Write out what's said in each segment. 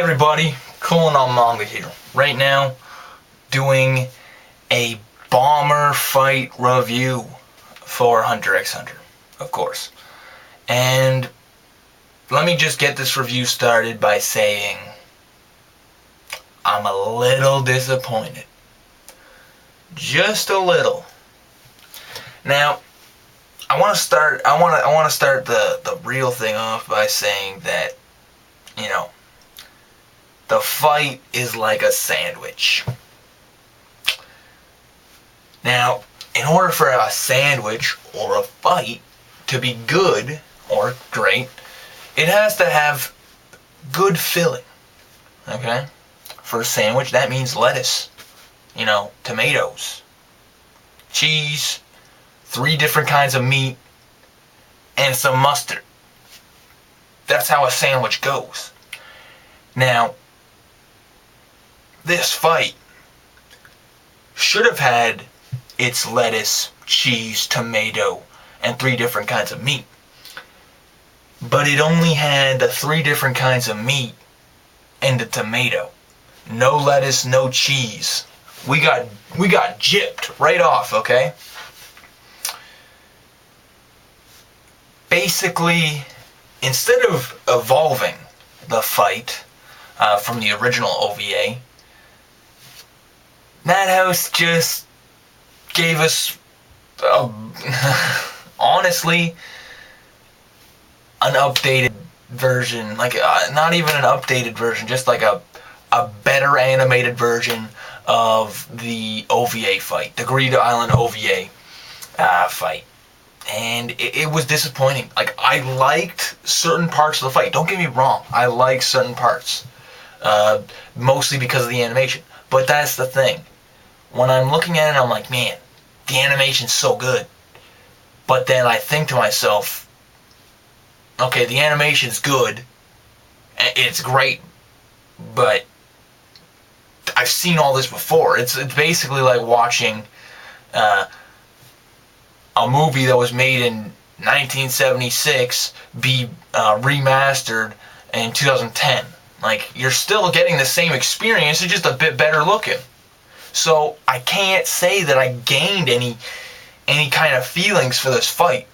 everybody, Colin on Manga here. Right now, doing a bomber fight review for Hunter x Hunter, of course. And let me just get this review started by saying I'm a little disappointed. Just a little. Now, I want to start the real thing off by saying that, the fight is like a sandwich. Now, in order for a sandwich or a fight to be good or great, it has to have good filling. Okay? For a sandwich, that means lettuce, tomatoes, cheese, 3 different kinds of meat, and some mustard. That's how a sandwich goes. Now, this fight should have had its lettuce, cheese, tomato, and 3 different kinds of meat. But it only had the 3 different kinds of meat and the tomato. No lettuce, no cheese. We got gypped right off, okay? Basically, instead of evolving the fight from the original OVA, Madhouse just gave us, honestly, an updated version. Like, not even an updated version, just like a better animated version of the OVA fight, the Greed Island OVA fight. And it was disappointing. Like, I liked certain parts of the fight. Don't get me wrong. I liked certain parts. Mostly because of the animation. But that's the thing. When I'm looking at it, I'm like, man, the animation's so good. But then I think to myself, okay, the animation's good. It's great. But I've seen all this before. It's basically like watching a movie that was made in 1976 be remastered in 2010. Like, you're still getting the same experience, it's just a bit better looking. So I can't say that I gained any kind of feelings for this fight,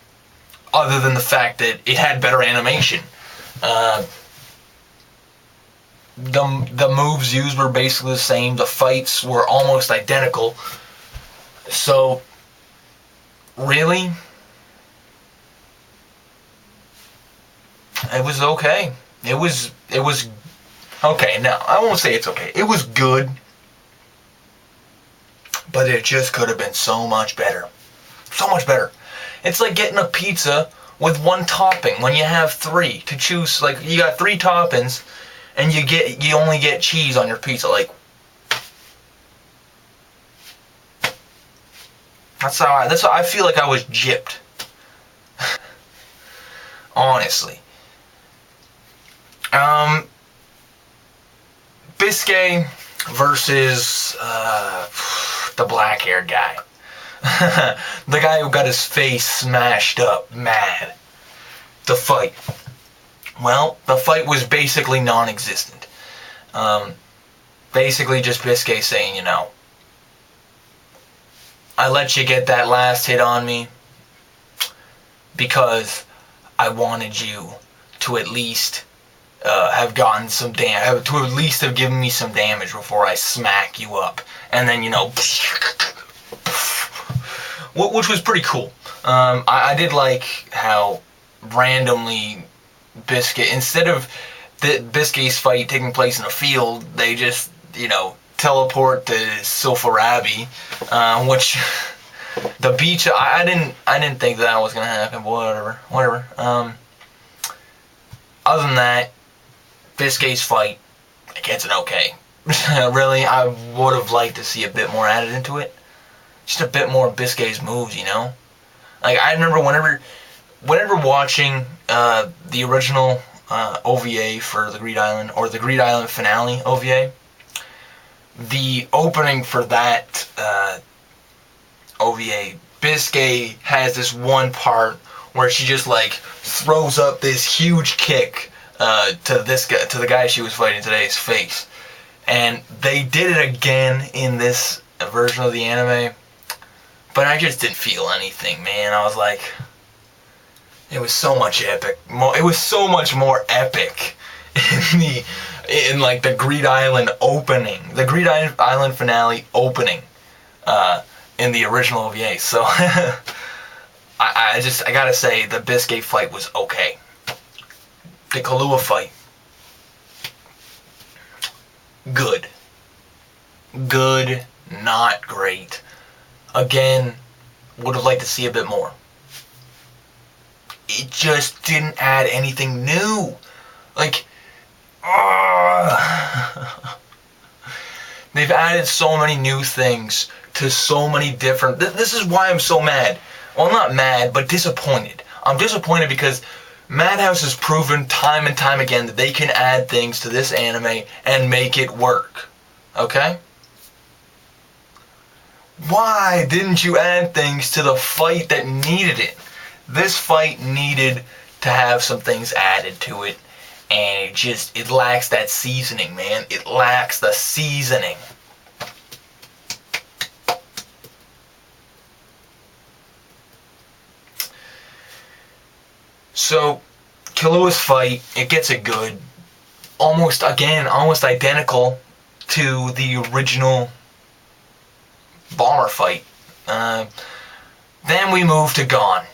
other than the fact that it had better animation. The moves used were basically the same. The fights were almost identical. So, really, it was okay. It was okay. Now, I won't say it's okay. It was good. But it just could have been so much better. So much better. It's like getting a pizza with 1 topping when you have 3 to choose. Like, you got 3 toppings and you only get cheese on your pizza. Like, that's how I feel like I was gypped. Honestly. Biscuit versus the black-haired guy. The guy who got his face smashed up, mad. The fight. Well, the fight was basically non-existent. Basically just Biscuit saying, I let you get that last hit on me because I wanted you to at least have gotten some damage, to at least have given me some damage before I smack you up. And then, which was pretty cool. I did like how randomly Biscuit, instead of the Biscuit's fight taking place in a field, they just, teleport to Sofarabi, which the beach. I didn't think that was gonna happen. But whatever. Other than that, Biscuit's fight, it gets an okay. Really, I would have liked to see a bit more added into it. Just a bit more Biscuit's moves, Like, I remember whenever watching the original OVA for the Greed Island, or the Greed Island finale OVA, the opening for that OVA, Biscuit has this one part where she just, like, throws up this huge kick to this guy, to the guy she was fighting today's face. And they did it again in this version of the anime, but I just didn't feel anything, man. I was like, it was so much epic. It was so much more epic in like the Greed Island opening, the Greed Island finale opening, in the original OVA. So I gotta say the Biscuit fight was okay. The Killua fight, good, not great. Again, would have liked to see a bit more. It just didn't add anything new. Like, they've added so many new things to so many different... This is why I'm so mad. Well, not mad, but disappointed. I'm disappointed because Madhouse has proven time and time again that they can add things to this anime and make it work. Okay? Why didn't you add things to the fight that needed it? This fight needed to have some things added to it, and it lacks that seasoning, man. It lacks the seasoning. So, Killua's fight, it gets it good. Almost identical to the original Bomber fight. Then we move to Gon.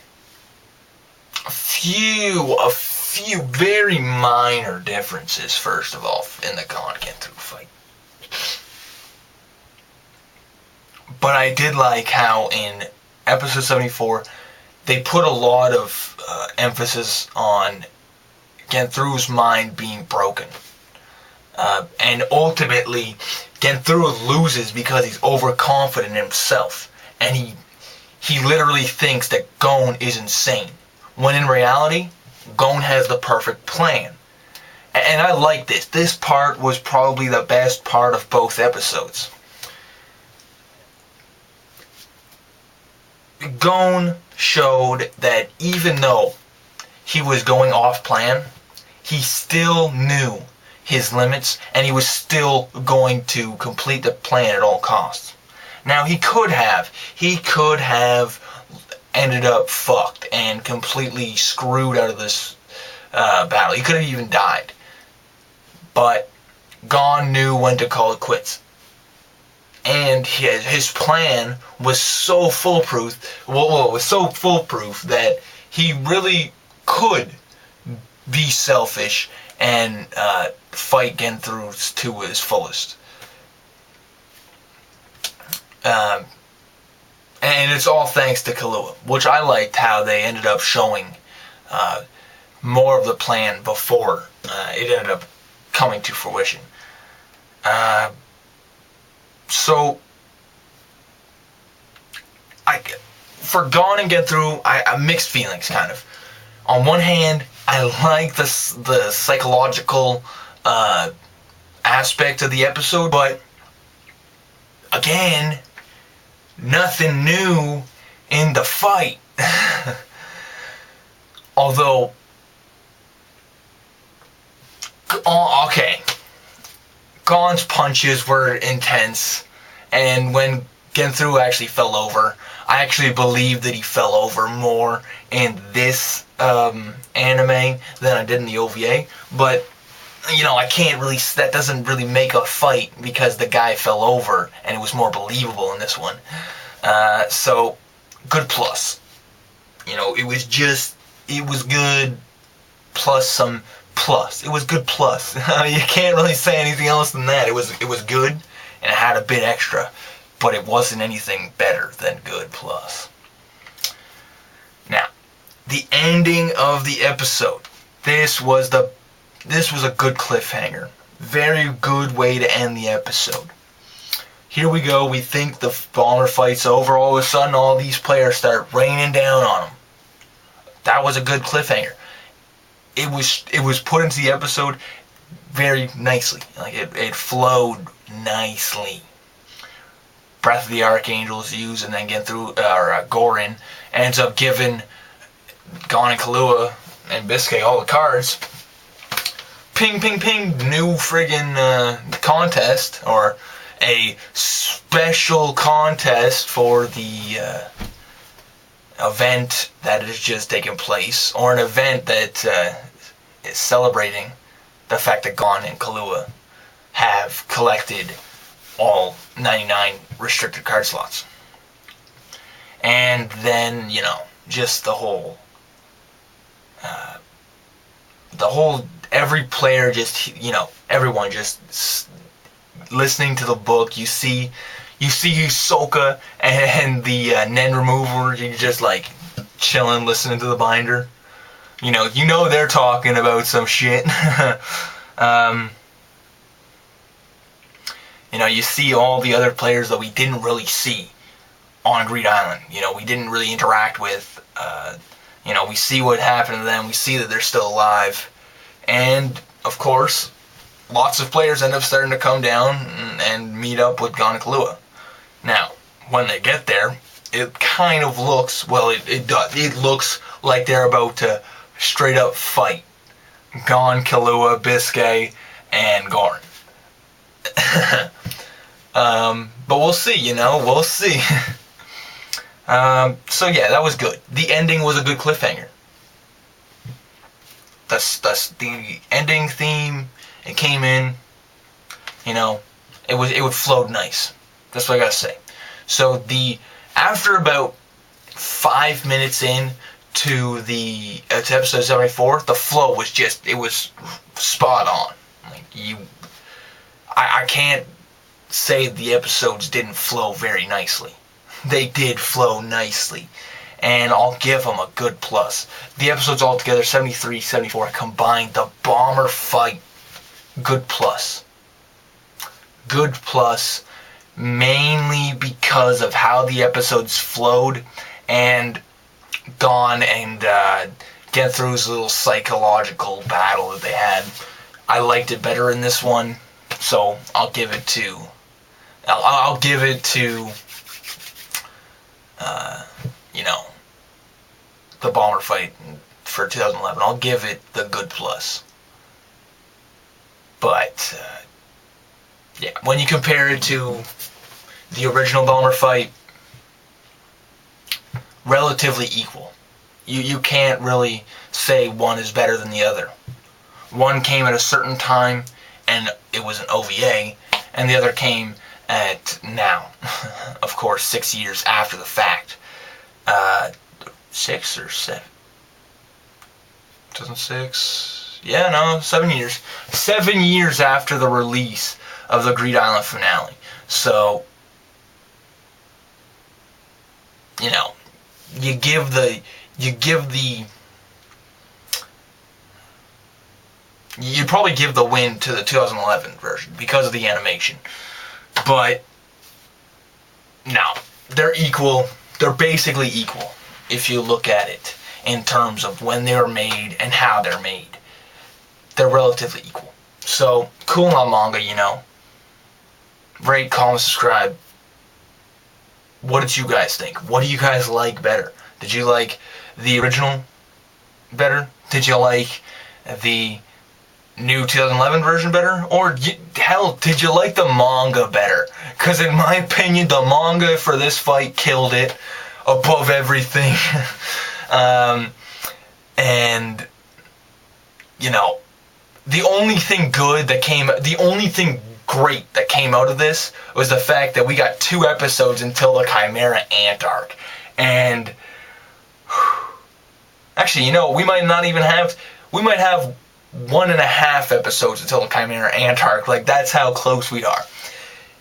A few very minor differences, first of all, in the Gon Genthru fight. But I did like how in episode 74, they put a lot of emphasis on Genthru's mind being broken. And ultimately, Genthru loses because he's overconfident in himself. And he literally thinks that Gon is insane. When in reality, Gon has the perfect plan. And I like this. This part was probably the best part of both episodes. Gon showed that even though he was going off plan, he still knew his limits, and he was still going to complete the plan at all costs. Now, he could have ended up fucked and completely screwed out of this battle. He could have even died. But Gon knew when to call it quits. And his plan was so foolproof, that he really could be selfish and fight Genthru to his fullest. And it's all thanks to Killua, which I liked how they ended up showing more of the plan before it ended up coming to fruition. So, for Gon and Genthru, I mixed feelings, kind of. On one hand, I like the psychological aspect of the episode, but again, nothing new in the fight. Although, okay, Gon's punches were intense, and when Genthru actually fell over, I actually believe that he fell over more in this anime than I did in the OVA, but I can't really, that doesn't really make a fight because the guy fell over and it was more believable in this one. So, good plus. It was good plus some plus. It was good plus. You can't really say anything else than that. It was good and it had a bit extra, but it wasn't anything better than good plus. Now, the ending of the episode. This was a good cliffhanger. Very good way to end the episode. Here we go. We think the Bomber fight's over. All of a sudden, all these players start raining down on them. That was a good cliffhanger. It was put into the episode very nicely. Like it flowed nicely. Breath of the Archangel is used, and then Gorin ends up giving Gon and Killua and Biscuit all the cards. ping, ping, ping, new friggin' contest, or a special contest for the event that is just taking place, or an event that is celebrating the fact that Gon and Killua have collected all 99 restricted card slots. And then, just every player just, everyone just listening to the book. You see Hisoka and the Nen remover. You're just like chilling, listening to the binder. They're talking about some shit. You see all the other players that we didn't really see on Greed Island. We didn't really interact with. We see what happened to them. We see that they're still alive. And, of course, lots of players end up starting to come down and meet up with Gon and Killua. Now, when they get there, it kind of looks, it does. It looks like they're about to straight up fight. Gon, Killua, Biscuit, and Garn. But we'll see, we'll see. So yeah, that was good. The ending was a good cliffhanger. That's the ending theme. It came in, it flowed nice. That's what I gotta say. So after about 5 minutes in to episode 74, the flow was it was spot on. I can't say the episodes didn't flow very nicely. They did flow nicely, and I'll give them a good plus. The episodes altogether, 73, 74, combined, the bomber fight, good plus. Good plus, mainly because of how the episodes flowed, and Gon and Genthru's little psychological battle that they had. I liked it better in this one, so I'll give it to... I'll give it to... the bomber fight for 2011. I'll give it the good plus. But, yeah, when you compare it to the original bomber fight, relatively equal. You can't really say one is better than the other. One came at a certain time, and it was an OVA, and the other came at now. Of course, 6 years after the fact. 6 or 7? 2006? Yeah, no, 7 years. 7 years after the release of the Greed Island finale. So, you'd probably give the win to the 2011 version because of the animation. But, no, they're equal. They're basically equal if you look at it in terms of when they were made and how they're made. They're relatively equal. So, cool on manga, Rate, comment, subscribe. What did you guys think? What do you guys like better? Did you like the original better? Did you like the new 2011 version better? Or, hell, did you like the manga better? Because in my opinion, the manga for this fight killed it above everything. And, the only thing great that came out of this was the fact that we got 2 episodes until the Chimera Ant Arc. And, actually, we might have 1.5 episodes until the Chimera Ant Arc. Like, that's how close we are.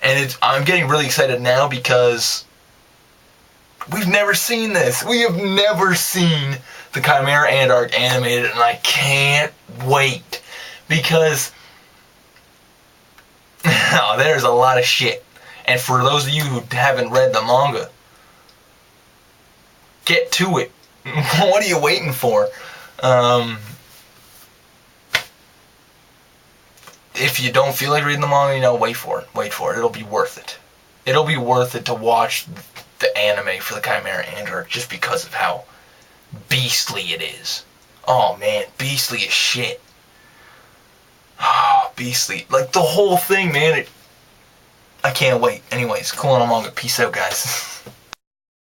And I'm getting really excited now because we've never seen this. We have never seen the Chimera Ant Arc animated, and I can't wait. Because there's a lot of shit. And for those of you who haven't read the manga, get to it. What are you waiting for? If you don't feel like reading the manga, wait for it. Wait for it. It'll be worth it. It'll be worth it to watch the anime for the Chimera Ant Arc just because of how beastly it is. Oh man, beastly as shit. beastly. Like, the whole thing, man. I can't wait. Anyways, cool on a manga. Peace out, guys.